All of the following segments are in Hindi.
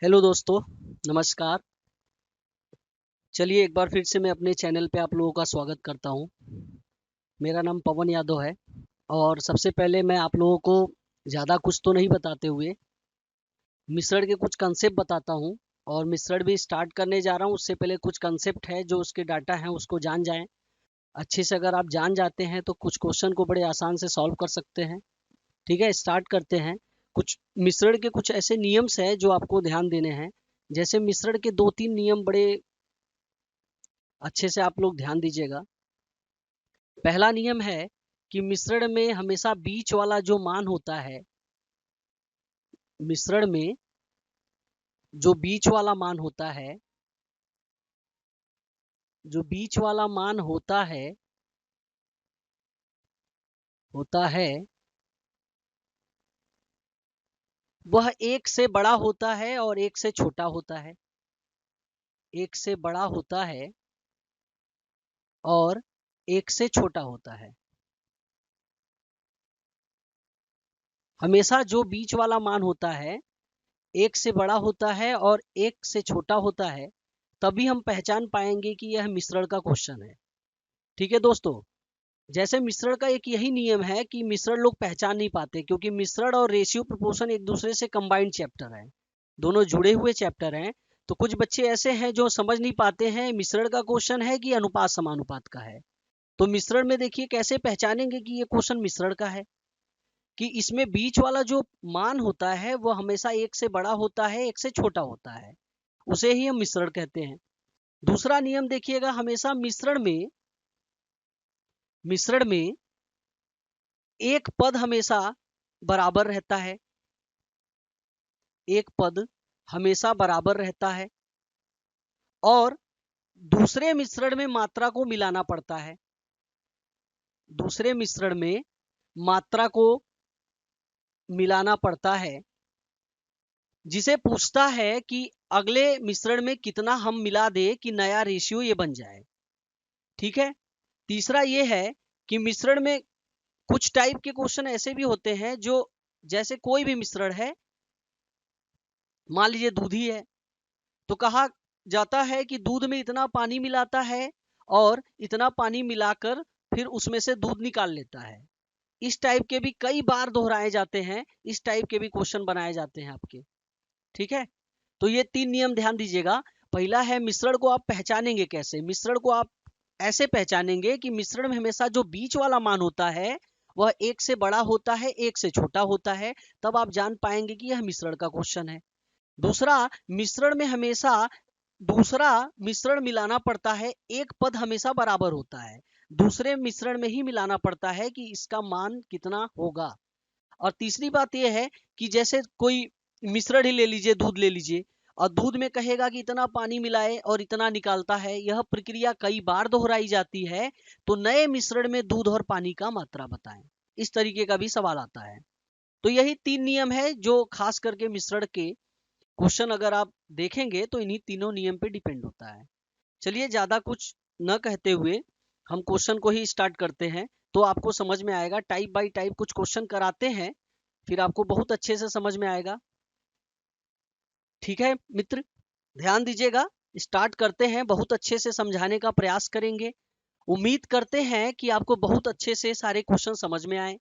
हेलो दोस्तों, नमस्कार। चलिए एक बार फिर से मैं अपने चैनल पे आप लोगों का स्वागत करता हूँ। मेरा नाम पवन यादव है और सबसे पहले मैं आप लोगों को ज़्यादा कुछ तो नहीं बताते हुए मिश्रण के कुछ कंसेप्ट बताता हूँ। और मिश्रण भी स्टार्ट करने जा रहा हूँ उससे पहले कुछ कंसेप्ट है जो उसके डाटा हैं उसको जान जाएं। अच्छे से अगर आप जान जाते हैं तो कुछ क्वेश्चन को बड़े आसान से सॉल्व कर सकते हैं। ठीक है, स्टार्ट करते हैं। कुछ मिश्रण के कुछ ऐसे नियम्स हैं जो आपको ध्यान देने हैं। जैसे मिश्रण के 2-3 नियम बड़े अच्छे से आप लोग ध्यान दीजिएगा। पहला नियम है कि मिश्रण में हमेशा बीच वाला जो मान होता है, मिश्रण में जो बीच वाला मान होता है, जो बीच वाला मान होता है वह एक से बड़ा होता है और एक से छोटा होता है। एक से बड़ा होता है और एक से छोटा होता है। हमेशा जो बीच वाला मान होता है एक से बड़ा होता है और एक से छोटा होता है, तभी हम पहचान पाएंगे कि यह मिश्रण का क्वेश्चन है। ठीक है दोस्तों, जैसे मिश्रण का एक यही नियम है कि मिश्रण लोग पहचान नहीं पाते क्योंकि मिश्रण और रेशियो प्रोपोर्शन एक दूसरे से कंबाइंड चैप्टर है, दोनों जुड़े हुए चैप्टर हैं। तो कुछ बच्चे ऐसे हैं जो समझ नहीं पाते हैं मिश्रण का क्वेश्चन है कि अनुपात समानुपात का है। तो मिश्रण में देखिए कैसे पहचानेंगे कि ये क्वेश्चन मिश्रण का है, कि इसमें बीच वाला जो मान होता है वो हमेशा एक से बड़ा होता है एक से छोटा होता है, उसे ही हम मिश्रण कहते हैं। दूसरा नियम देखिएगा, हमेशा मिश्रण में एक पद हमेशा बराबर रहता है। एक पद हमेशा बराबर रहता है और दूसरे मिश्रण में मात्रा को मिलाना पड़ता है। दूसरे मिश्रण में मात्रा को मिलाना पड़ता है, जिसे पूछता है कि अगले मिश्रण में कितना हम मिला दे कि नया रेशियो ये बन जाए। ठीक है। तीसरा ये है कि मिश्रण में कुछ टाइप के क्वेश्चन ऐसे भी होते हैं जो, जैसे कोई भी मिश्रण है, मान लीजिए दूध ही है, तो कहा जाता है कि दूध में इतना पानी मिलाता है और इतना पानी मिलाकर फिर उसमें से दूध निकाल लेता है। इस टाइप के भी कई बार दोहराए जाते हैं, इस टाइप के भी क्वेश्चन बनाए जाते हैं आपके। ठीक है, तो ये 3 नियम ध्यान दीजिएगा। पहला है मिश्रण को आप पहचानेंगे कैसे। मिश्रण को आप ऐसे पहचानेंगे कि मिश्रण में हमेशा जो बीच वाला मान होता है वह एक से बड़ा होता है एक से छोटा होता है, तब आप जान पाएंगे कि यह मिश्रण का क्वेश्चन है। दूसरा, मिश्रण में हमेशा दूसरा मिश्रण मिलाना पड़ता है, एक पद हमेशा बराबर होता है, दूसरे मिश्रण में ही मिलाना पड़ता है कि इसका मान कितना होगा। और तीसरी बात यह है कि जैसे कोई मिश्रण ही ले लीजिए, दूध ले लीजिए, और दूध में कहेगा कि इतना पानी मिलाए और इतना निकालता है, यह प्रक्रिया कई बार दोहराई जाती है, तो नए मिश्रण में दूध और पानी का मात्रा बताएं। इस तरीके का भी सवाल आता है। तो यही 3 नियम है जो खास करके मिश्रण के क्वेश्चन अगर आप देखेंगे तो इन्हीं तीनों नियम पे डिपेंड होता है। चलिए ज्यादा कुछ न कहते हुए हम क्वेश्चन को ही स्टार्ट करते हैं, तो आपको समझ में आएगा। टाइप बाय टाइप कुछ क्वेश्चन कराते हैं, फिर आपको बहुत अच्छे से समझ में आएगा। ठीक है मित्र, ध्यान दीजिएगा। स्टार्ट करते हैं, बहुत अच्छे से समझाने का प्रयास करेंगे। उम्मीद करते हैं कि आपको बहुत अच्छे से सारे क्वेश्चन समझ में आए।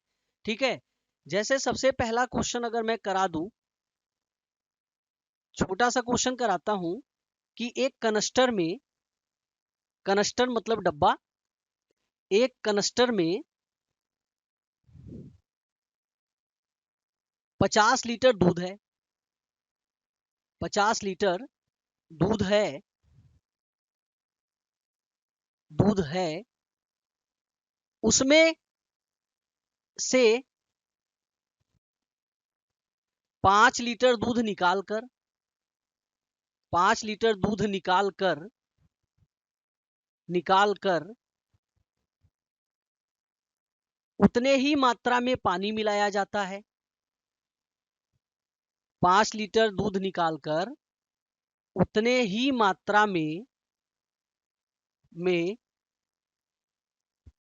ठीक है, जैसे सबसे पहला क्वेश्चन अगर मैं करा दूं, छोटा सा क्वेश्चन कराता हूं कि एक कनस्टर में, कनस्टर मतलब डब्बा, एक कनस्टर में 50 लीटर दूध है। 50 लीटर दूध है, दूध है, उसमें से 5 लीटर दूध निकालकर, 5 लीटर दूध निकालकर उतने ही मात्रा में पानी मिलाया जाता है। 5 लीटर दूध निकालकर उतने ही मात्रा में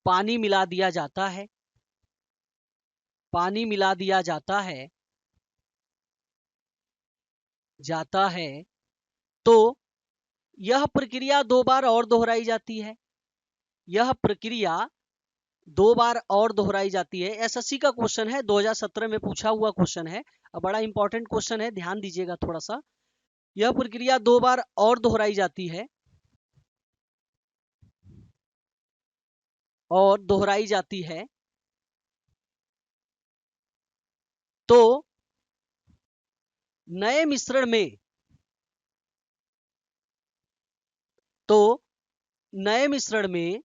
पानी मिला दिया जाता है। पानी मिला दिया जाता है। जाता है तो यह प्रक्रिया 2 बार और दोहराई जाती है। यह प्रक्रिया 2 बार और दोहराई जाती है। एसएससी का क्वेश्चन है, 2017 में पूछा हुआ क्वेश्चन है। बड़ा इंपॉर्टेंट क्वेश्चन है, ध्यान दीजिएगा थोड़ा सा। यह प्रक्रिया 2 बार और दोहराई जाती है और दोहराई जाती है तो नए मिश्रण में तो नए मिश्रण में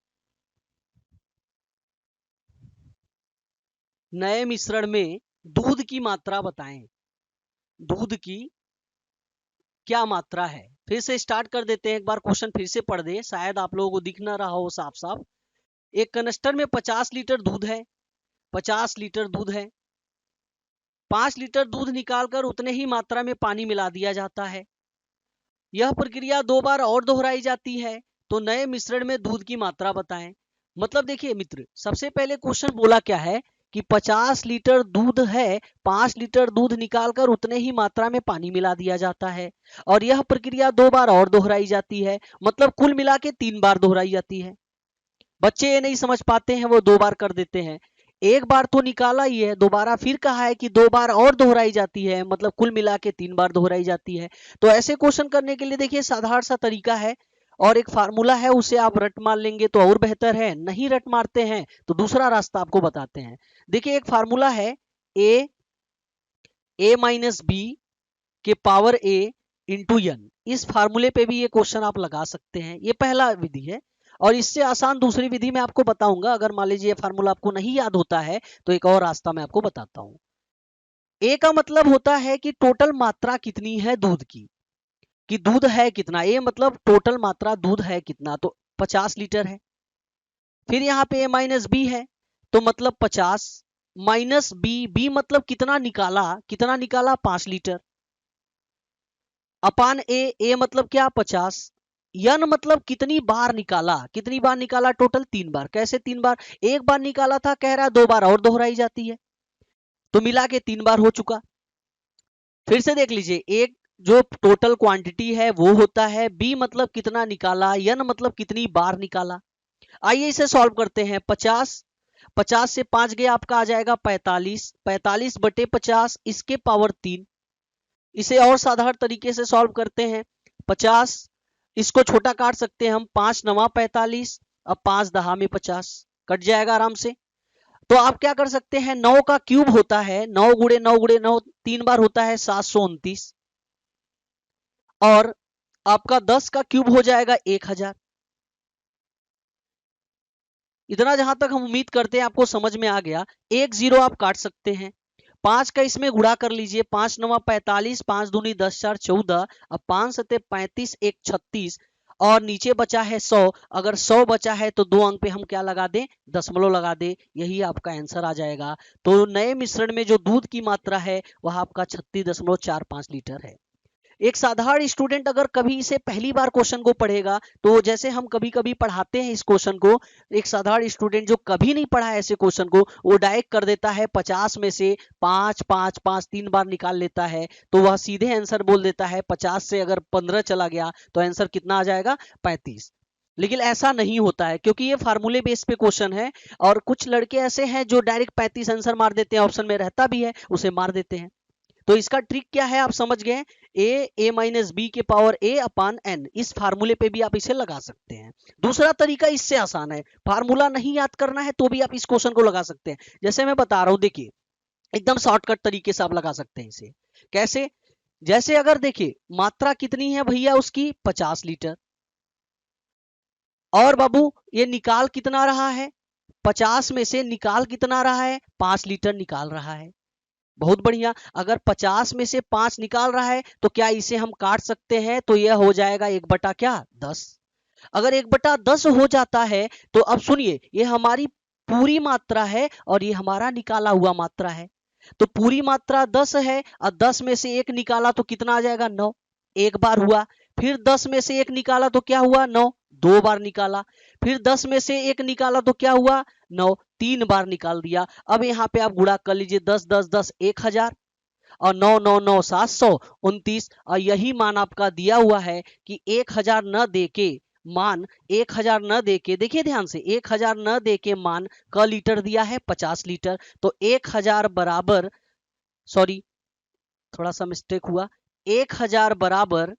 नए मिश्रण में दूध की मात्रा बताएं। दूध की क्या मात्रा है? फिर से स्टार्ट कर देते हैं, एक बार क्वेश्चन फिर से पढ़ दे, शायद आप लोगों को दिख ना रहा हो साफ साफ। एक कनस्टर में 50 लीटर दूध है। 50 लीटर दूध है। 5 लीटर दूध निकालकर उतने ही मात्रा में पानी मिला दिया जाता है। यह प्रक्रिया 2 बार और दोहराई जाती है तो नए मिश्रण में दूध की मात्रा बताएं। मतलब देखिए मित्र, सबसे पहले क्वेश्चन बोला क्या है कि 50 लीटर दूध है, 5 लीटर दूध निकालकर उतने ही मात्रा में पानी मिला दिया जाता है और यह प्रक्रिया 2 बार और दोहराई जाती है। मतलब कुल मिला के 3 बार दोहराई जाती है। बच्चे ये नहीं समझ पाते हैं, वो 2 बार कर देते हैं। एक बार तो निकाला ही है, दोबारा फिर कहा है कि 2 बार और दोहराई जाती है, मतलब कुल मिला के 3 बार दोहराई जाती है। तो ऐसे क्वेश्चन करने के लिए देखिए साधारण सा तरीका है और एक फार्मूला है, उसे आप रट मार लेंगे तो और बेहतर है। नहीं रट मारते हैं तो दूसरा रास्ता आपको बताते हैं। देखिए एक फार्मूला है, ए माइनस बी के पावर ए इंटू एन। इस फार्मूले पे भी ये क्वेश्चन आप लगा सकते हैं। ये पहला विधि है और इससे आसान दूसरी विधि मैं आपको बताऊंगा। अगर मान लीजिए ये फार्मूला आपको नहीं याद होता है तो एक और रास्ता मैं आपको बताता हूं। ए का मतलब होता है कि टोटल मात्रा कितनी है दूध की, कि दूध है कितना। ए मतलब टोटल मात्रा दूध है कितना, तो 50 लीटर है। फिर यहाँ पे ए माइनस बी है तो मतलब 50 माइनस बी, बी मतलब कितना निकाला, कितना निकाला 5 लीटर अपान ए, ए मतलब क्या 50, यन मतलब कितनी बार निकाला, कितनी बार निकाला टोटल 3 बार। कैसे 3 बार? एक बार निकाला था, कह रहा है 2 बार और दोहराई जाती है, तो मिला के 3 बार हो चुका। फिर से देख लीजिए, एक जो टोटल क्वांटिटी है वो होता है, बी मतलब कितना निकाला, यन मतलब कितनी बार निकाला। आइए इसे सॉल्व करते हैं। 50 50 से 5 गया आपका आ जाएगा 45, 45 बटे 50 इसके पावर 3। इसे और साधारण तरीके से सॉल्व करते हैं। 50 इसको छोटा काट सकते हैं हम, 5 नवा 45, अब 5 दहा में 50 कट जाएगा आराम से। तो आप क्या कर सकते हैं, 9 का क्यूब होता है, 9 गुड़े 9 गुड़े 9 3 बार होता है 729 और आपका 10 का क्यूब हो जाएगा 1000। इतना जहां तक हम उम्मीद करते हैं आपको समझ में आ गया। एक जीरो आप काट सकते हैं, 5 का इसमें गुणा कर लीजिए, 5 नवा 45, 5 दूनी 10 4 14, अब 5 सते 35 1 36 और नीचे बचा है 100। अगर 100 बचा है तो 2 अंक पे हम क्या लगा दें, दशमलव लगा दें, यही आपका आंसर आ जाएगा। तो नए मिश्रण में जो दूध की मात्रा है वह आपका 36.45 लीटर है। एक साधारण स्टूडेंट अगर कभी इसे पहली बार क्वेश्चन को पढ़ेगा तो जैसे हम कभी कभी पढ़ाते हैं इस क्वेश्चन को, एक साधारण स्टूडेंट जो कभी नहीं पढ़ा है ऐसे क्वेश्चन को, वो डायरेक्ट कर देता है 50 में से 5 5 5 3 बार निकाल लेता है तो वह सीधे आंसर बोल देता है। 50 से अगर 15 चला गया तो आंसर कितना आ जाएगा, 35। लेकिन ऐसा नहीं होता है क्योंकि ये फार्मूले बेस पे क्वेश्चन है और कुछ लड़के ऐसे हैं जो डायरेक्ट 35 आंसर मार देते हैं, ऑप्शन में रहता भी है उसे मार देते हैं। तो इसका ट्रिक क्या है आप समझ गए, ए माइनस बी के पावर ए अपान एन, इस फार्मूले पे भी आप इसे लगा सकते हैं। दूसरा तरीका इससे आसान है, फार्मूला नहीं याद करना है तो भी आप इस क्वेश्चन को लगा सकते हैं। जैसे मैं बता रहा हूं, देखिए एकदम शॉर्टकट तरीके से आप लगा सकते हैं इसे। कैसे? जैसे अगर देखिए मात्रा कितनी है भैया उसकी 50 लीटर और बाबू ये निकाल कितना रहा है, 50 में से निकाल कितना रहा है, 5 लीटर निकाल रहा है। बहुत बढ़िया, अगर 50 में से 5 निकाल रहा है तो क्या इसे हम काट सकते हैं, तो यह हो जाएगा 1 बटा क्या 10। अगर 1/10 हो जाता है तो अब सुनिए, ये हमारी पूरी मात्रा है और ये हमारा निकाला हुआ मात्रा है। तो पूरी मात्रा 10 है और 10 में से 1 निकाला तो कितना आ जाएगा 9, एक बार हुआ। फिर 10 में से 1 निकाला तो क्या हुआ 9, 2 बार निकाला। फिर 10 में से 1 निकाला तो क्या हुआ 9, 3 बार निकाल दिया। अब यहाँ पे आप गुणा कर लीजिए, 10 10 10 1000 और 9 9 9 729, और यही मान आपका दिया हुआ है कि 1000 न दे के मान 1000 न दे के, देखिए ध्यान से, 1000 न दे के मान क लीटर दिया है 50 लीटर। तो 1000 बराबर, सॉरी थोड़ा सा मिस्टेक हुआ, 1000 बराबर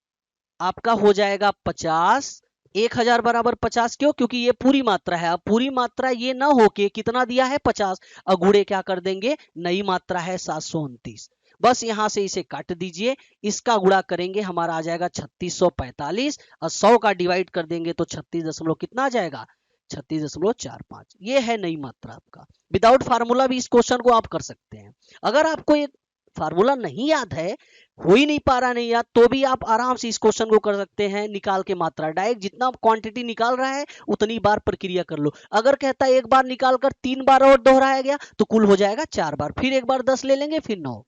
आपका हो जाएगा 50। 1000 बराबर 50 क्यों? क्योंकि ये पूरी मात्रा है। अब पूरी मात्रा ये ना होके कितना दिया है 50, अगुड़े क्या कर देंगे, नई मात्रा है 729। बस यहां से इसे काट दीजिए, इसका गुणा करेंगे हमारा आ जाएगा 3645, और 100 का डिवाइड कर देंगे तो 36 दशमलव कितना आ जाएगा, 36.45। ये है नई मात्रा आपका। विदाउट फार्मूला भी इस क्वेश्चन को आप कर सकते हैं। अगर आपको एक फार्मूला नहीं याद है, हो ही नहीं पा रहा नहीं याद, तो भी आप आराम से इस क्वेश्चन को कर सकते हैं। निकाल के मात्रा डायरेक्ट जितना क्वांटिटी निकाल रहा है उतनी बार प्रक्रिया कर लो। अगर कहता है एक बार निकाल कर 3 बार और दोहराया गया तो कुल हो जाएगा 4 बार, फिर एक बार 10 ले लेंगे, फिर 9।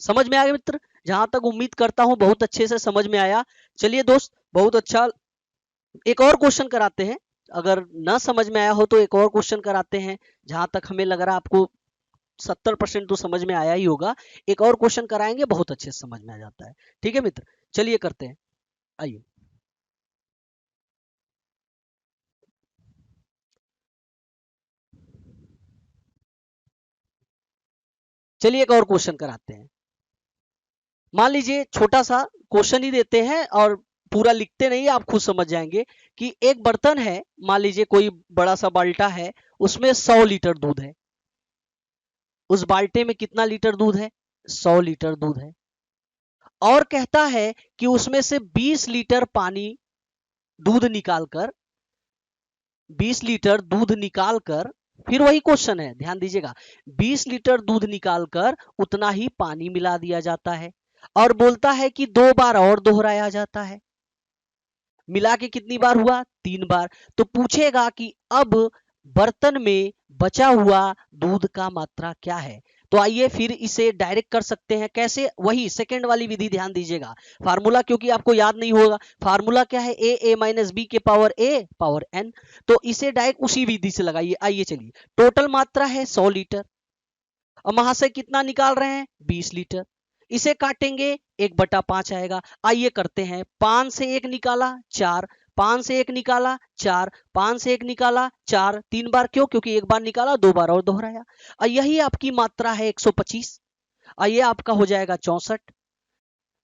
समझ में आ गया मित्र? जहां तक उम्मीद करता हूं बहुत अच्छे से समझ में आया। चलिए दोस्त, बहुत अच्छा, एक और क्वेश्चन कराते हैं। अगर ना समझ में आया हो तो एक और क्वेश्चन कराते हैं। जहां तक हमें लग रहा है आपको 70% तो समझ में आया ही होगा। एक और क्वेश्चन कराएंगे, बहुत अच्छे से समझ में आ जाता है। ठीक है मित्र, चलिए करते हैं, आइए। चलिए एक और क्वेश्चन कराते हैं। मान लीजिए छोटा सा क्वेश्चन ही देते हैं और पूरा लिखते नहीं, आप खुद समझ जाएंगे कि एक बर्तन है, मान लीजिए कोई बड़ा सा बाल्टा है, उसमें 100 लीटर दूध है। उस बाल्टे में कितना लीटर दूध है, 100 लीटर दूध है। और कहता है कि उसमें से 20 लीटर पानी, दूध निकालकर 20 लीटर दूध निकालकर, फिर वही क्वेश्चन है, ध्यान दीजिएगा, 20 लीटर दूध निकालकर उतना ही पानी मिला दिया जाता है, और बोलता है कि 2 बार और दोहराया जाता है। मिला के कितनी बार हुआ, 3 बार। तो पूछेगा कि अब बर्तन में बचा हुआ दूध का मात्रा क्या है। तो आइए फिर इसे डायरेक्ट कर सकते हैं। कैसे? वही सेकंड वाली विधि, ध्यान दीजिएगा। फार्मूला क्योंकि आपको याद नहीं होगा, फार्मूला क्या है, ए माइनस बी के पावर ए पावर एन। तो इसे डायरेक्ट उसी विधि से लगाइए। आइए चलिए, टोटल मात्रा है 100 लीटर, और वहां से कितना निकाल रहे हैं, 20 लीटर। इसे काटेंगे, 1/5 आएगा। आइए करते हैं, 5 से 1 निकाला 4, 5 से 1 निकाला 4, 5 से 1 निकाला 4, 3 बार। क्यों? क्योंकि एक बार निकाला, 2 बार और दोहराया। और यही आपकी मात्रा है 125। आइए आपका हो जाएगा 64।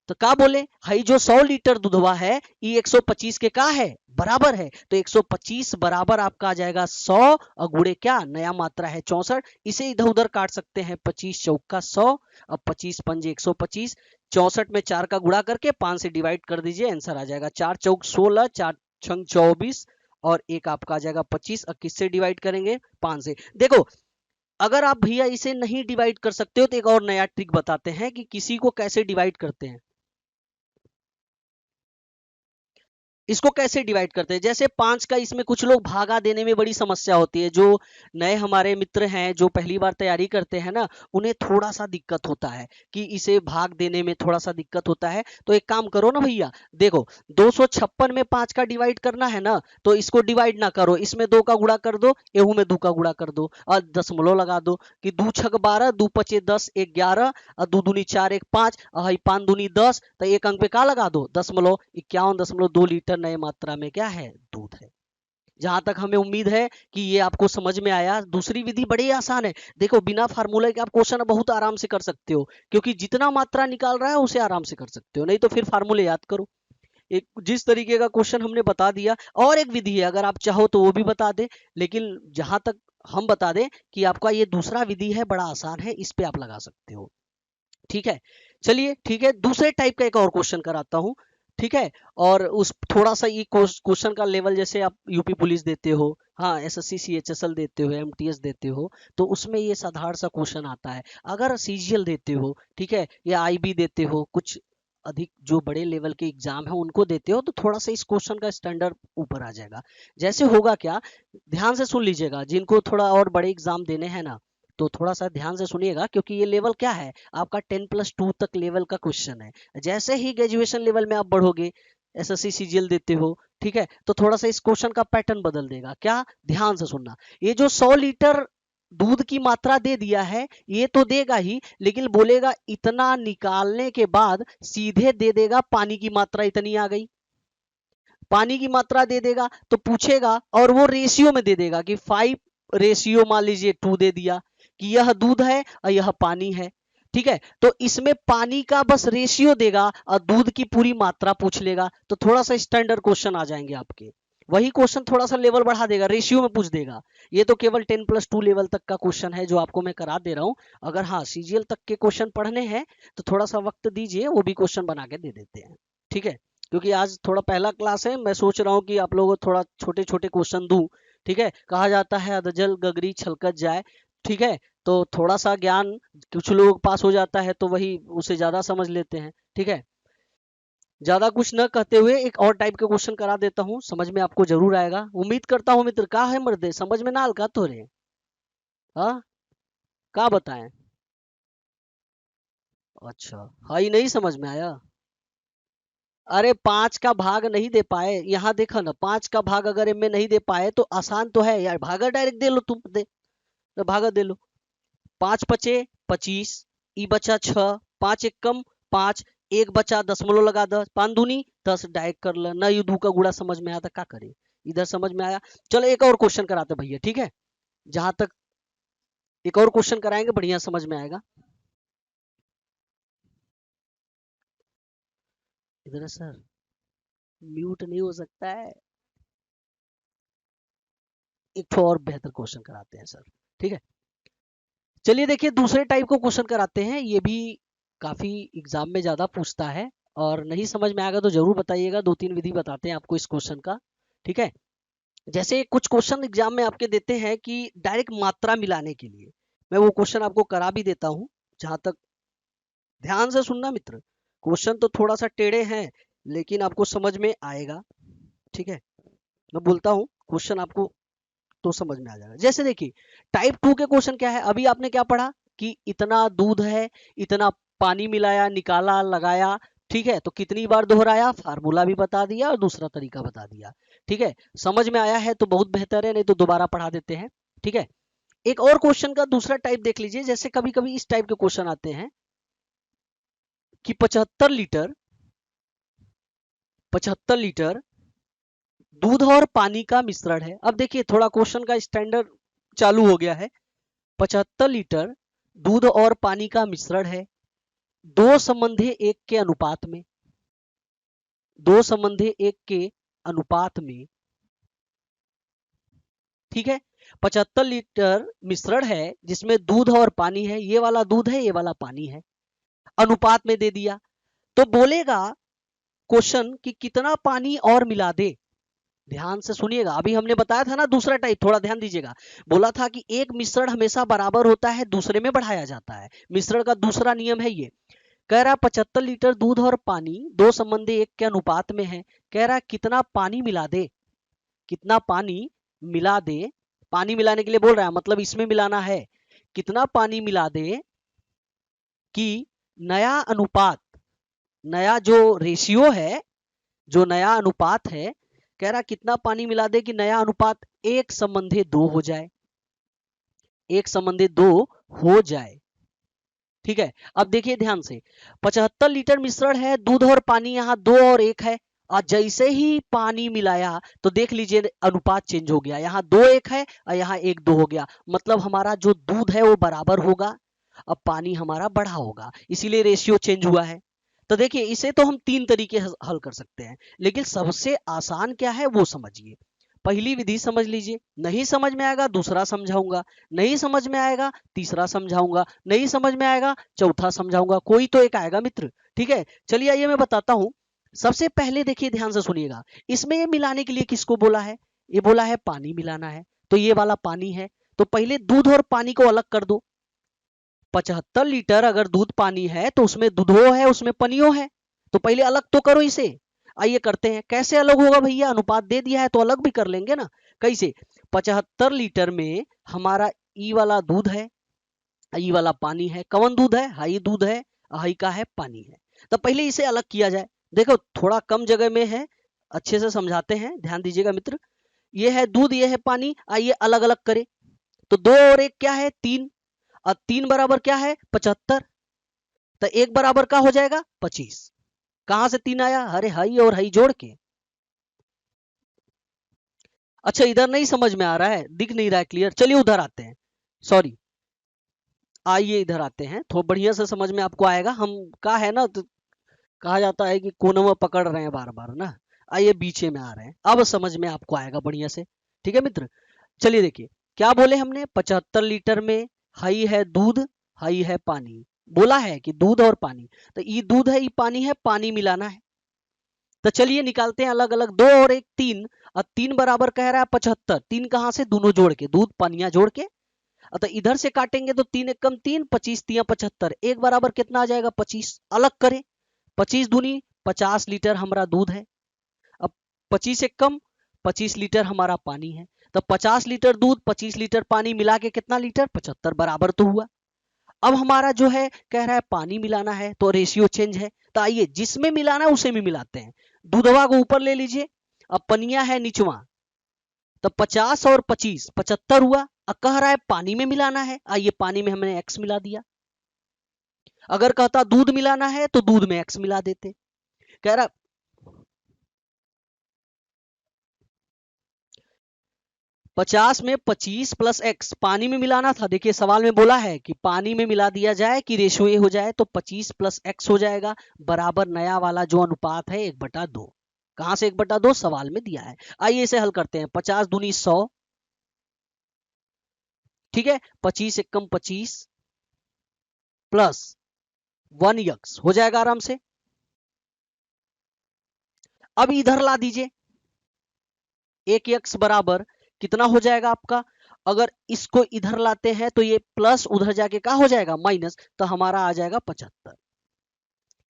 तो क्या बोले, हई जो 100 लीटर दूधवा है ये 125 के का है, बराबर है। तो 125 बराबर आपका आ जाएगा 100, और गुड़े क्या, नया मात्रा है 64। इसे इधर उधर काट सकते हैं, 25 चौका 100, अब 25 पंजे 125, 64 में 4 का गुणा करके 5 से डिवाइड कर दीजिए, आंसर आ जाएगा 4 चौक 16, 4 छंग 24, और एक आपका आ जाएगा 25। अब किससे डिवाइड करेंगे, 5 से। देखो, अगर आप भैया इसे नहीं डिवाइड कर सकते हो तो एक और नया ट्रिक बताते हैं कि किसी को कैसे डिवाइड करते हैं। इसको कैसे डिवाइड करते हैं, जैसे 5 का, इसमें कुछ लोग भागा देने में बड़ी समस्या होती है। जो नए हमारे मित्र हैं, जो पहली बार तैयारी करते हैं ना, उन्हें थोड़ा सा दिक्कत होता है कि इसे भाग देने में थोड़ा सा दिक्कत होता है। तो एक काम करो ना भैया, देखो 256 में 5 का डिवाइड करना है ना, तो इसको डिवाइड ना करो, इसमें 2 का गुणा कर दो, एहू में 2 का गुणा कर दो, और दशमलव लगा दो कि 2 छक 12, 2 पचे 10, 1 11, और 2 दूनी 4, 1 5, और 5 दूनी 10, तो एक अंक पे का लगा दो, दशमलव। 51.2 लीटर नए मात्रा में क्या है, दूध है। जहां तक हमें उम्मीद है कि ये आपको समझ में आया। दूसरी विधि बड़ी आसान है, देखो बिना फार्मूला के आप क्वेश्चन बहुत आराम से कर सकते हो, क्योंकि जितना मात्रा निकाल रहा है उसे आराम से कर सकते हो, नहीं तो फिर फार्मूले याद करो। एक जिस तरीके का क्वेश्चन हमने बता दिया, और एक विधि है, अगर आप चाहो तो वो भी बता दे, लेकिन जहां तक हम बता दें कि आपका ये दूसरा विधि है, बड़ा आसान है, इस पे आप लगा सकते हो। ठीक है, चलिए ठीक है, दूसरे टाइप का एक और क्वेश्चन कराता हूं। ठीक है, और उस थोड़ा सा ये क्वेश्चन का लेवल, जैसे आप यूपी पुलिस देते हो, हाँ एसएससी सीएचएसएल देते हो, एमटीएस देते हो, तो उसमें ये साधारण सा क्वेश्चन आता है। अगर सीजीएल देते हो, ठीक है, या आईबी देते हो, कुछ अधिक जो बड़े लेवल के एग्जाम है उनको देते हो, तो थोड़ा सा इस क्वेश्चन का स्टैंडर्ड ऊपर आ जाएगा। जैसे होगा क्या, ध्यान से सुन लीजिएगा, जिनको थोड़ा और बड़े एग्जाम देने हैं ना, तो थोड़ा सा ध्यान से सुनिएगा, क्योंकि ये लेवल क्या है, आपका 10+2 तक लेवल का क्वेश्चन है। जैसे ही ग्रेजुएशन लेवल में आप बढ़ोगे, एसएससी सीजीएल देते हो, ठीक है, तो थोड़ा सा इस क्वेश्चन का पैटर्न बदल देगा। क्या, ध्यान से सुनना, ये जो 100 लीटर दूध की मात्रा दे दिया है, ये तो देगा ही, लेकिन बोलेगा इतना निकालने के बाद सीधे दे देगा पानी की मात्रा इतनी आ गई, पानी की मात्रा दे देगा तो पूछेगा और वो रेशियो में दे देगा कि 5 रेशियो मान लीजिए 2 दे दिया कि यह दूध है और यह पानी है। ठीक है, तो इसमें पानी का बस रेशियो देगा और दूध की पूरी मात्रा पूछ लेगा, तो थोड़ा सा स्टैंडर्ड क्वेश्चन आ जाएंगे आपके। वही क्वेश्चन थोड़ा सा लेवल बढ़ा देगा, रेशियो में पूछ देगा। ये तो केवल 10+2 लेवल तक का क्वेश्चन है जो आपको मैं करा दे रहा हूं। अगर हाँ सीजीएल तक के क्वेश्चन पढ़ने हैं तो थोड़ा सा वक्त दीजिए, वो भी क्वेश्चन बना के दे देते हैं। ठीक है, क्योंकि आज थोड़ा पहला क्लास है, मैं सोच रहा हूँ कि आप लोगों को थोड़ा छोटे छोटे क्वेश्चन दूं। ठीक है, कहा जाता है अधजल गगरी छलकत जाए। ठीक है, तो थोड़ा सा ज्ञान कुछ लोग पास हो जाता है तो वही उसे ज्यादा समझ लेते हैं। ठीक है, ज्यादा कुछ न कहते हुए एक और टाइप के क्वेश्चन करा देता हूँ, समझ में आपको जरूर आएगा। उम्मीद करता हूँ मित्र, का है मर्दे समझ में ना हल्का तो रे, हाँ का बताएं। अच्छा, हाँ ये नहीं समझ में आया। अरे 5 का भाग नहीं दे पाए, यहाँ देखो ना, 5 का भाग अगर इनमें नहीं दे पाए तो आसान तो है यार, भागा डायरेक्ट दे लो, तुम दे तो भागा दे लो। 5×5 = 25, ई बचा 6, 5 × 1 = 5, एक बचा दशमलव लगा 10, 5×2 = 10, डायरेक्ट कर ल ना, युद्धू का गुड़ा समझ में आया था क्या करे, इधर समझ में आया। चलो एक और क्वेश्चन कराते भैया, ठीक है, जहां तक एक और क्वेश्चन कराएंगे बढ़िया समझ में आएगा। इधर सर म्यूट नहीं हो सकता है, एक तो और बेहतर क्वेश्चन कराते हैं सर। ठीक है, चलिए देखिए दूसरे टाइप को क्वेश्चन कराते हैं, ये भी काफी एग्जाम में ज्यादा पूछता है, और नहीं समझ में आएगा तो जरूर बताइएगा, 2-3 विधि बताते हैं आपको इस क्वेश्चन का। ठीक है, जैसे कुछ क्वेश्चन एग्जाम में आपके देते हैं कि डायरेक्ट मात्रा मिलाने के लिए, मैं वो क्वेश्चन आपको करा भी देता हूं। जहां तक, ध्यान से सुनना मित्र, क्वेश्चन तो थोड़ा सा टेढ़े हैं लेकिन आपको समझ में आएगा। ठीक है, मैं बोलता हूँ क्वेश्चन आपको तो समझ में आ जाएगा। जैसे देखिए टाइप 2 के क्वेश्चन क्या है, अभी आपने क्या पढ़ा कि इतना दूध है, इतना पानी मिलाया, निकाला, लगाया। ठीक है, तो कितनी बार दोहराया, फार्मूला भी बता दिया और दूसरा तरीका बता दिया। ठीक है, समझ में आया है तो बहुत बेहतर है, नहीं तो दोबारा पढ़ा देते हैं। ठीक है, एक और क्वेश्चन का दूसरा टाइप देख लीजिए, जैसे कभी कभी इस टाइप के क्वेश्चन आते हैं कि 75 लीटर दूध और पानी का मिश्रण है। अब देखिए थोड़ा क्वेश्चन का स्टैंडर्ड चालू हो गया है। 75 लीटर दूध और पानी का मिश्रण है, 2:1 के अनुपात में, 2:1 के अनुपात में। ठीक है, 75 लीटर मिश्रण है जिसमें दूध और पानी है, ये वाला दूध है ये वाला पानी है, अनुपात में दे दिया। तो बोलेगा क्वेश्चन कि कितना पानी और मिला दे। ध्यान से सुनिएगा, अभी हमने बताया था ना दूसरा टाइप, थोड़ा ध्यान दीजिएगा। बोला था कि एक मिश्रण हमेशा बराबर होता है, दूसरे में बढ़ाया जाता है, मिश्रण का दूसरा नियम है ये। कह रहा 75 लीटर दूध और पानी 2:1 के अनुपात में है, कह रहा कितना पानी मिला दे, कितना पानी मिला दे। पानी मिलाने के लिए बोल रहा है, मतलब इसमें मिलाना है, कितना पानी मिला दे कि नया अनुपात, नया जो रेशियो है, जो नया अनुपात है, कह रहा कितना पानी मिला दे कि नया अनुपात 1:2 हो जाए, 1:2 हो जाए। ठीक है, अब देखिए ध्यान से, 75 लीटर मिश्रण है, दूध और पानी यहाँ 2 और 1 है, और जैसे ही पानी मिलाया तो देख लीजिए अनुपात चेंज हो गया, यहाँ 2:1 है और यहाँ 1:2 हो गया, मतलब हमारा जो दूध है वो बराबर होगा, अब पानी हमारा बढ़ा होगा, इसीलिए रेशियो चेंज हुआ है। तो देखिए इसे तो हम 3 तरीके हल कर सकते हैं, लेकिन सबसे आसान क्या है वो समझिए। पहली विधि समझ लीजिए, नहीं समझ में आएगा दूसरा समझाऊंगा, नहीं समझ में आएगा तीसरा समझाऊंगा, नहीं समझ में आएगा चौथा समझाऊंगा, कोई तो एक आएगा मित्र। ठीक है, चलिए आइए मैं बताता हूं। सबसे पहले देखिए ध्यान से सुनिएगा, इसमें ये मिलाने के लिए किसको बोला है, ये बोला है पानी मिलाना है, तो ये वाला पानी है, तो पहले दूध और पानी को अलग कर दो। 75 लीटर अगर दूध पानी है तो उसमें दूधो है उसमें पनियो है, तो पहले अलग तो करो इसे। आइए करते हैं, कैसे अलग होगा भैया, अनुपात दे दिया है तो अलग भी कर लेंगे ना। कैसे, 75 लीटर में हमारा ई वाला दूध है, ई वाला पानी है, कौन दूध है, हाई दूध है, हाई का है पानी है। तो पहले इसे अलग किया जाए, देखो थोड़ा कम जगह में है, अच्छे से समझाते हैं, ध्यान दीजिएगा मित्र। ये है दूध, ये है पानी, आइए अलग अलग करें। तो 2 और 1 क्या है 3, और 3 बराबर क्या है 75, तो 1 बराबर का हो जाएगा 25। कहां से 3 आया, अरे हई और हई जोड़ के। अच्छा इधर नहीं समझ में आ रहा है, दिख नहीं रहा है क्लियर, चलिए उधर आते हैं, सॉरी, आइए इधर आते हैं, थोड़ा बढ़िया से समझ में आपको आएगा। हम का है ना, तो कहा जाता है कि कोनों में पकड़ रहे हैं बार बार ना, आइए बीचे में आ रहे हैं, अब समझ में आपको आएगा बढ़िया से। ठीक है मित्र, चलिए देखिए, क्या बोले हमने, 75 लीटर में हई है दूध, हई है पानी, बोला है कि दूध और पानी, तो ये दूध है ये पानी है, पानी मिलाना है। तो चलिए निकालते हैं अलग अलग, 2 और 1 3, और 3 बराबर कह रहा है 75, 3 कहां से, दोनों जोड़ के, दूध पानिया जोड़ के, तो इधर से काटेंगे तो 3 एक कम 3, 25 तिया 75, एक बराबर कितना आ जाएगा 25, अलग करें, 25 दूनी 50 लीटर हमारा दूध है, अब 25 एक कम 25 लीटर हमारा पानी है, तो 50 लीटर दूध 25 लीटर पानी मिला के कितना लीटर 75 बराबर तो हुआ। अब हमारा जो है कह रहा है पानी मिलाना है, तो रेशियो चेंज है, तो आइए जिसमें मिलाना है उसे में मिलाते हैं, दूधवा को ऊपर ले लीजिए, अब पनिया है निचवा, तो 50 और 25 75 हुआ, अब कह रहा है पानी में मिलाना है, आइए पानी में हमने एक्स मिला दिया। अगर कहता दूध मिलाना है तो दूध में एक्स मिला देते, कह रहा 50 में 25 प्लस एक्स पानी में मिलाना था, देखिए सवाल में बोला है कि पानी में मिला दिया जाए कि रेशियो ए हो जाए, तो 25 प्लस एक्स हो जाएगा बराबर नया वाला जो अनुपात है 1/2। कहां से 1/2, सवाल में दिया है। आइए इसे हल करते हैं, 50 दूनी 100, ठीक है, 25 एकम 25 प्लस 1 यक्स हो जाएगा आराम से। अब इधर ला दीजिए, 1 यक्स बराबर कितना हो जाएगा आपका, अगर इसको इधर लाते हैं तो ये प्लस उधर जाके क्या हो जाएगा माइनस, तो हमारा आ जाएगा 75,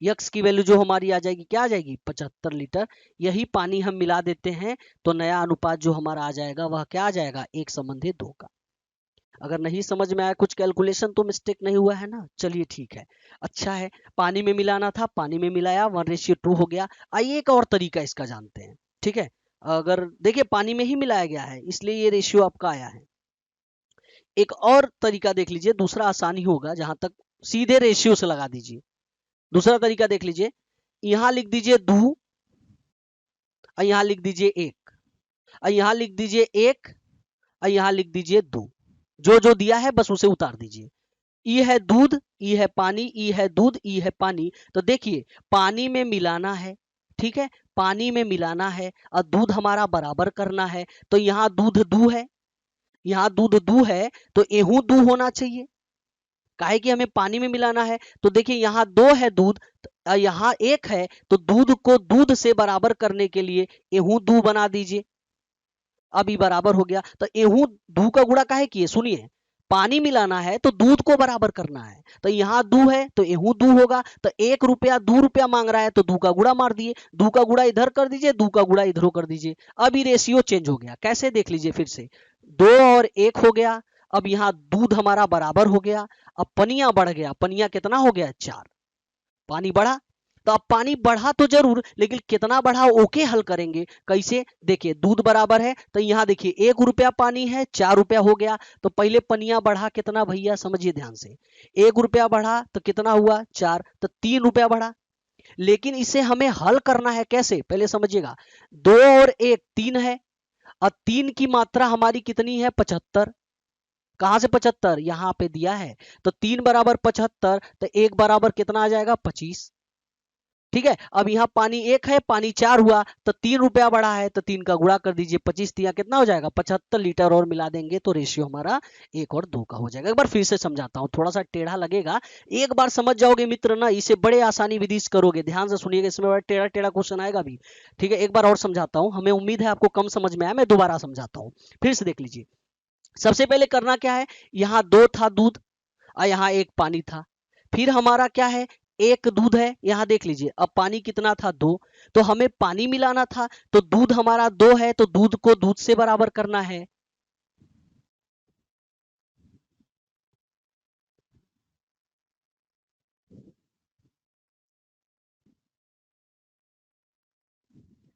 यक्स की वैल्यू जो हमारी आ जाएगी क्या आ जाएगी 75 लीटर। यही पानी हम मिला देते हैं तो नया अनुपात जो हमारा आ जाएगा वह क्या आ जाएगा 1:2 का। अगर नहीं समझ में आया कुछ कैलकुलेशन तो मिस्टेक नहीं हुआ है ना, चलिए ठीक है, अच्छा है, पानी में मिलाना था पानी में मिलाया 1:2 हो गया। आइए एक और तरीका इसका जानते हैं, ठीक है, अगर देखिए पानी में ही मिलाया गया है इसलिए ये रेशियो आपका आया है। एक और तरीका देख लीजिए, दूसरा आसानी होगा, जहां तक सीधे रेशियो से लगा दीजिए। दूसरा तरीका देख लीजिए, यहां लिख दीजिए दो, और यहां लिख दीजिए एक, और यहां लिख दीजिए एक, और यहां लिख दीजिए दो, जो जो दिया है बस उसे उतार दीजिए। ई है दूध, ई है पानी, ई है दूध, ई है पानी, तो देखिए पानी में मिलाना है, ठीक है, पानी में मिलाना है और दूध हमारा बराबर करना है, तो यहाँ दूध दू है, यहाँ दूध दू है, तो एहू दू होना चाहिए, काहे कि हमें पानी में मिलाना है। तो देखिए यहाँ 2 है दूध, यहाँ 1 है, तो दूध को दूध से बराबर करने के लिए एहू दू बना दीजिए, अभी बराबर हो गया। तो एहू दू का गुणा काहे किए, सुनिए, पानी मिलाना है तो दूध को बराबर करना है, तो यहाँ दू है तो एहू दू होगा, तो 1 रुपया 2 रुपया मांग रहा है तो दू का गुणा मार दिए, दू का गुणा इधर कर दीजिए, दू का गुणा इधर कर दीजिए। अब ये रेशियो चेंज हो गया, कैसे देख लीजिए फिर से, 2 और 1 हो गया, अब यहाँ दूध हमारा बराबर हो गया, अब पनिया बढ़ गया, पनिया कितना हो गया 4, पानी बढ़ा, तो अब पानी बढ़ा तो जरूर, लेकिन कितना बढ़ा ओके हल करेंगे कैसे, देखिए दूध बराबर है तो यहाँ देखिए 1 रुपया पानी है 4 रुपया हो गया, तो पहले पनिया बढ़ा कितना भैया समझिए ध्यान से, 1 रुपया बढ़ा तो कितना हुआ 4, तो 3 रुपया बढ़ा। लेकिन इसे हमें हल करना है कैसे, पहले समझिएगा, 2 और 1 3 है, और 3 की मात्रा हमारी कितनी है 75, कहां से 75 यहाँ पे दिया है, तो 3 बराबर 75, तो 1 बराबर कितना आ जाएगा 25, ठीक है। अब यहाँ पानी 1 है पानी 4 हुआ, तो 3 रुपया बढ़ा है तो 3 का गुणा कर दीजिए, 25 तिया कितना हो जाएगा 75 लीटर, और मिला देंगे तो रेशियो हमारा 1 और 2 का हो जाएगा। एक बार फिर से समझाता हूँ, थोड़ा सा टेढ़ा लगेगा, एक बार समझ जाओगे मित्र ना, इसे बड़े आसानी विधि से करोगे, ध्यान से सुनिएगा, इसमें बड़ा टेढ़ा टेढ़ा क्वेश्चन आएगा भी, ठीक है। एक बार और समझाता हूँ, हमें उम्मीद है आपको कम समझ में आया, मैं दोबारा समझाता हूँ, फिर से देख लीजिए। सबसे पहले करना क्या है, यहाँ 2 था दूध और यहाँ 1 पानी था, फिर हमारा क्या है 1 दूध है, यहाँ देख लीजिए, अब पानी कितना था 2, तो हमें पानी मिलाना था, तो दूध हमारा 2 है तो दूध को दूध से बराबर करना है,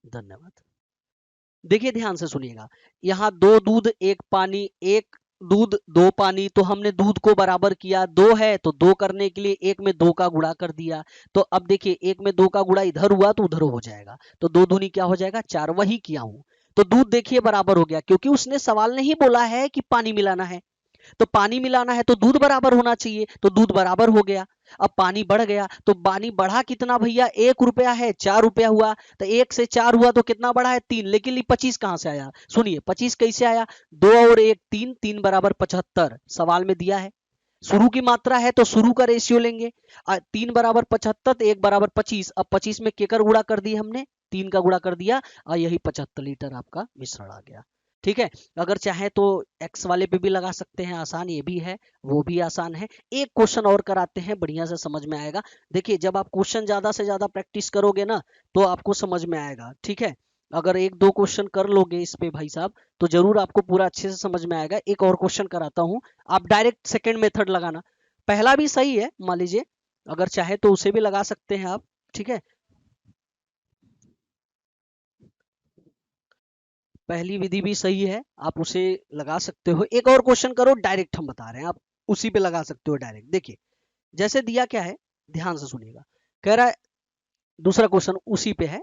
धन्यवाद। देखिए ध्यान से सुनिएगा, यहाँ 2 दूध 1 पानी 1 दूध 2 पानी, तो हमने दूध को बराबर किया, 2 है तो 2 करने के लिए 1 में 2 का गुणा कर दिया। तो अब देखिए 1 में 2 का गुणा इधर हुआ तो उधर हो जाएगा, तो 2 दूनी क्या हो जाएगा 4, वही किया हूं। तो दूध देखिए बराबर हो गया, क्योंकि उसने सवाल नहीं बोला है कि पानी मिलाना है, तो पानी मिलाना है तो दूध बराबर होना चाहिए, तो दूध बराबर हो गया। अब पानी बढ़ गया, तो पानी बढ़ा कितना भैया, 1 रुपया है, 4 रुपया हुआ, तो 1 से 4 हुआ तो कितना बढ़ा है 3, लेकिन ये 25 कहां से आया, सुनिए 25 कैसे आया, 2 और 1 3, 3 बराबर 75 सवाल में दिया है। शुरू की मात्रा है तो शुरू का रेशियो लेंगे, 3 बराबर 75 तो 1 बराबर 25, अब 25 में केकर गुणा कर दिया हमने, 3 का गुणा कर दिया, और यही 75 लीटर आपका मिश्रण आ गया। ठीक है, अगर चाहे तो एक्स वाले पे भी लगा सकते हैं, आसान ये भी है, वो भी आसान है। एक क्वेश्चन और कराते हैं, बढ़िया से समझ में आएगा। देखिए जब आप क्वेश्चन ज्यादा से ज्यादा प्रैक्टिस करोगे ना तो आपको समझ में आएगा। ठीक है, अगर 1-2 क्वेश्चन कर लोगे इस पे भाई साहब तो जरूर आपको पूरा अच्छे से समझ में आएगा। एक और क्वेश्चन कराता हूं, आप डायरेक्ट सेकेंड मेथड लगाना, पहला भी सही है मान लीजिए, अगर चाहे तो उसे भी लगा सकते हैं आप। ठीक है, पहली विधि भी सही है, आप उसे लगा सकते हो। एक और क्वेश्चन करो, डायरेक्ट हम बता रहे हैं, आप उसी पे लगा सकते हो डायरेक्ट। देखिए जैसे दिया क्या है, ध्यान से सुनिएगा, कह रहा है दूसरा क्वेश्चन उसी पे है,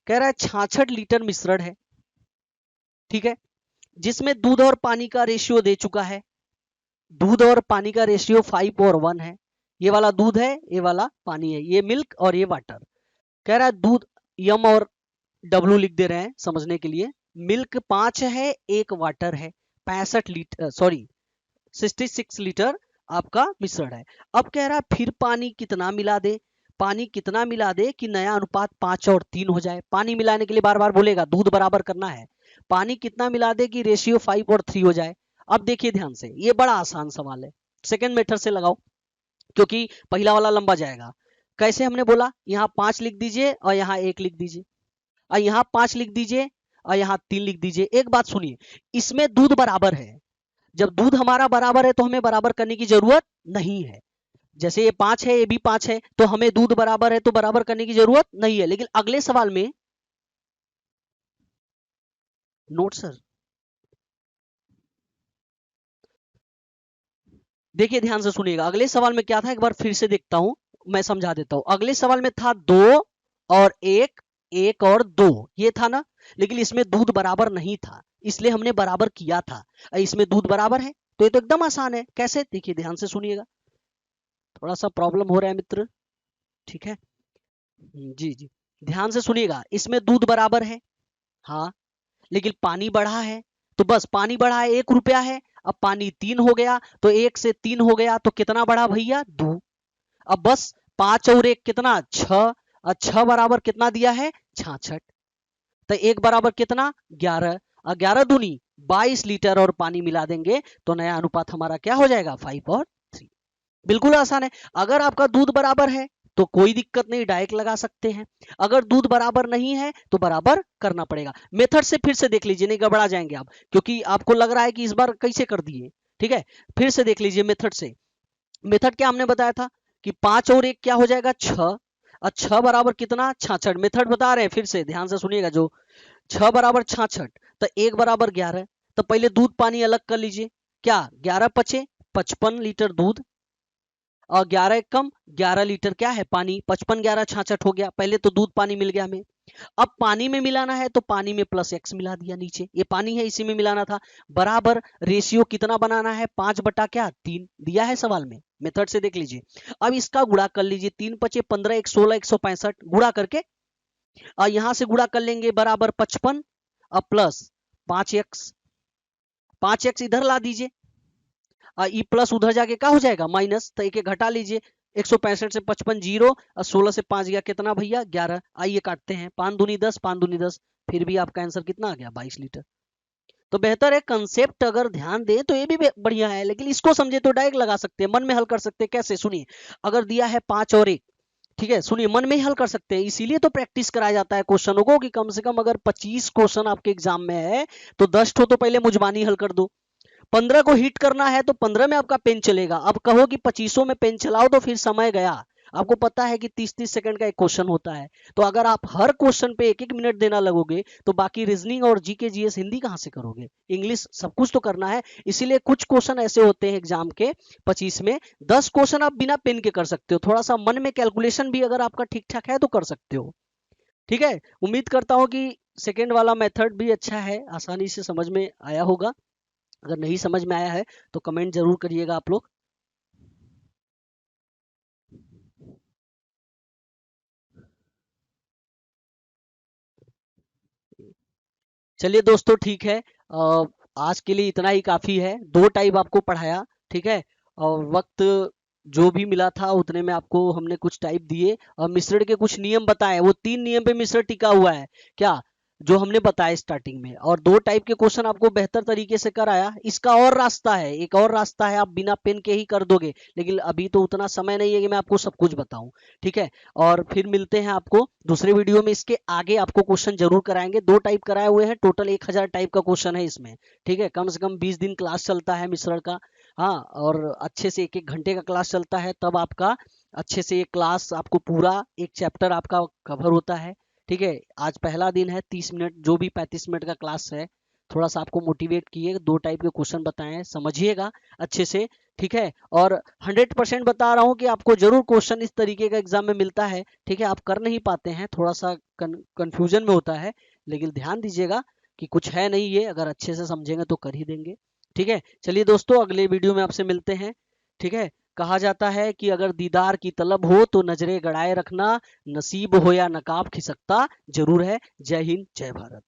कह रहा है 66 लीटर मिश्रण है, ठीक है, जिसमें दूध और पानी का रेशियो दे चुका है, दूध और पानी का रेशियो 5:1 है, ये वाला दूध है ये वाला पानी है, ये मिल्क और ये वाटर। कह रहा है दूध, यम और डब्लू लिख दे रहे हैं समझने के लिए, मिल्क 5 है, एक वाटर है, 65 लीटर, सॉरी 66 लीटर आपका मिश्रण है। अब कह रहा है फिर पानी कितना मिला दे, पानी कितना मिला दे कि नया अनुपात 5 और 3 हो जाए। पानी मिलाने के लिए बार बार बोलेगा, दूध बराबर करना है, पानी कितना मिला दे कि रेशियो 5 और 3 हो जाए। अब देखिए ध्यान से, ये बड़ा आसान सवाल है, सेकेंड मेथड से लगाओ, क्योंकि पहला वाला लंबा जाएगा। कैसे हमने बोला, यहाँ 5 लिख दीजिए और यहाँ 1 लिख दीजिए, और यहाँ 5 लिख दीजिए और यहाँ 3 लिख दीजिए। एक बात सुनिए, इसमें दूध बराबर है, जब दूध हमारा बराबर है तो हमें बराबर करने की जरूरत नहीं है। जैसे ये 5 है ये भी 5 है, तो हमें दूध बराबर है तो बराबर करने की जरूरत नहीं है। लेकिन अगले सवाल में, नोट सर, देखिए ध्यान से सुनिएगा, अगले सवाल में क्या था, एक बार फिर से देखता हूं, मैं समझा देता हूं। अगले सवाल में था 2 और 1, 1 और 2, ये था ना, लेकिन इसमें दूध बराबर नहीं था, इसलिए हमने बराबर किया था। इसमें दूध बराबर है तो ये तो एकदम आसान है। कैसे, देखिए ध्यान से सुनिएगा, थोड़ा सा प्रॉब्लम हो रहा है मित्र। ठीक है, जी जी, ध्यान से सुनिएगा, इसमें दूध बराबर है, हाँ, लेकिन पानी बढ़ा है, तो बस पानी बढ़ा है, 1 रुपया है, अब पानी 3 हो गया, तो 1 से 3 हो गया तो कितना बढ़ा भैया, 2। अब बस 5 और 1 कितना, 6, और 6 बराबर कितना दिया है, 66, तो 1 बराबर कितना, 11, और 11 दूनी 22 लीटर और पानी मिला देंगे तो नया अनुपात हमारा क्या हो जाएगा, 5 और 3। बिल्कुल आसान है। अगर आपका दूध बराबर है तो कोई दिक्कत नहीं, डायरेक्ट लगा सकते हैं, अगर दूध बराबर नहीं है तो बराबर करना पड़ेगा। मेथड से फिर से देख लीजिए, नहीं घबरा जाएंगे आप, क्योंकि आपको लग रहा है कि इस बार कैसे कर दिए। ठीक है, फिर से देख लीजिए मेथड से। मेथड क्या हमने बताया था कि 5 और 1 क्या हो जाएगा, 6, और 6 बराबर कितना, 66। मेथड बता रहे हैं फिर से, ध्यान से सुनिएगा, जो 6 बराबर 66 तो 1 बराबर 11, तो पहले दूध पानी अलग कर लीजिए, क्या 11 पचे 55 लीटर दूध, और 11 कम 11 लीटर क्या है पानी, 55 11 66 हो गया। पहले तो दूध पानी मिल गया हमें, अब पानी में मिलाना है तो पानी में प्लस एक्स मिला दिया, नीचे ये पानी है इसी में मिलाना था, बराबर रेशियो कितना बनाना है, 5 बटा क्या 3 दिया है सवाल में, मेथड से देख लीजिए। अब इसका गुणा कर लीजिए, 3 पचे 15, 1 16, 165 गुणा करके, और यहां से गुणा कर लेंगे, बराबर 55, अब प्लस 5x, 5x इधर ला दीजिए, ई प्लस उधर जाके क्या हो जाएगा, माइनस, तो एक घटा लीजिए, 165 से 55 जीरो, और 16 से 5 गया कितना भैया, 11। आइए काटते हैं, 5 दूनी 10, 5 दूनी 10, फिर भी आपका आंसर कितना आ गया, 22 लीटर। तो बेहतर है, कंसेप्ट अगर ध्यान दें तो ये भी बढ़िया है, लेकिन इसको समझे तो डायरेक्ट लगा सकते हैं, मन में हल कर सकते हैं। कैसे, सुनिए, अगर दिया है 5 और 1, ठीक है, सुनिए, मन में ही हल कर सकते हैं, इसीलिए तो प्रैक्टिस कराया जाता है क्वेश्चनों को, कि कम से कम अगर 25 क्वेश्चन आपके एग्जाम में है तो 10 तो पहले मुजबानी हल कर दो। 15 को हिट करना है तो 15 में आपका पेन चलेगा, अब कहो कि 25 में पेन चलाओ तो फिर समय गया। आपको पता है कि 30-30 सेकंड का एक क्वेश्चन होता है, तो अगर आप हर क्वेश्चन पे 1-1 मिनट देना लगोगे तो बाकी रीजनिंग और जीके जीएस हिंदी कहाँ से करोगे, इंग्लिश सब कुछ तो करना है। इसीलिए कुछ क्वेश्चन ऐसे होते हैं एग्जाम के 25 में, 10 क्वेश्चन आप बिना पेन के कर सकते हो, थोड़ा सा मन में कैलकुलेशन भी अगर आपका ठीक ठाक है तो कर सकते हो। ठीक है, उम्मीद करता हूँ कि सेकेंड वाला मेथड भी अच्छा है, आसानी से समझ में आया होगा। अगर नहीं समझ में आया है तो कमेंट जरूर करिएगा आप लोग। चलिए दोस्तों, ठीक है, आज के लिए इतना ही काफी है। दो टाइप आपको पढ़ाया, ठीक है, और वक्त जो भी मिला था उतने में आपको हमने कुछ टाइप दिए और मिश्रण के कुछ नियम बताए, वो 3 नियम पे मिश्रण टिका हुआ है क्या, जो हमने बताया स्टार्टिंग में, और दो टाइप के क्वेश्चन आपको बेहतर तरीके से कराया। इसका और रास्ता है, एक और रास्ता है, आप बिना पेन के ही कर दोगे, लेकिन अभी तो उतना समय नहीं है कि मैं आपको सब कुछ बताऊं। ठीक है, और फिर मिलते हैं आपको दूसरे वीडियो में। इसके आगे आपको क्वेश्चन जरूर कराएंगे, दो टाइप कराए हुए हैं, टोटल 1000 टाइप का क्वेश्चन है इसमें। ठीक है, कम से कम 20 दिन क्लास चलता है मिश्रण का। हाँ, और अच्छे से 1-1 घंटे का क्लास चलता है, तब आपका अच्छे से ये क्लास आपको पूरा एक चैप्टर आपका कवर होता है। ठीक है, आज पहला दिन है, 30 मिनट जो भी 35 मिनट का क्लास है, थोड़ा सा आपको मोटिवेट किए, दो टाइप के क्वेश्चन बताए हैं, समझिएगा अच्छे से। ठीक है, और 100% बता रहा हूँ कि आपको जरूर क्वेश्चन इस तरीके का एग्जाम में मिलता है। ठीक है, आप कर नहीं पाते हैं, थोड़ा सा कंफ्यूजन में होता है, लेकिन ध्यान दीजिएगा कि कुछ है नहीं, ये अगर अच्छे से समझेंगे तो कर ही देंगे। ठीक है, चलिए दोस्तों, अगले वीडियो में आपसे मिलते हैं। ठीक है, कहा जाता है कि अगर दीदार की तलब हो तो नजरें गड़ाए रखना, नसीब हो या नकाब खिसकता जरूर है। जय हिंद, जय भारत।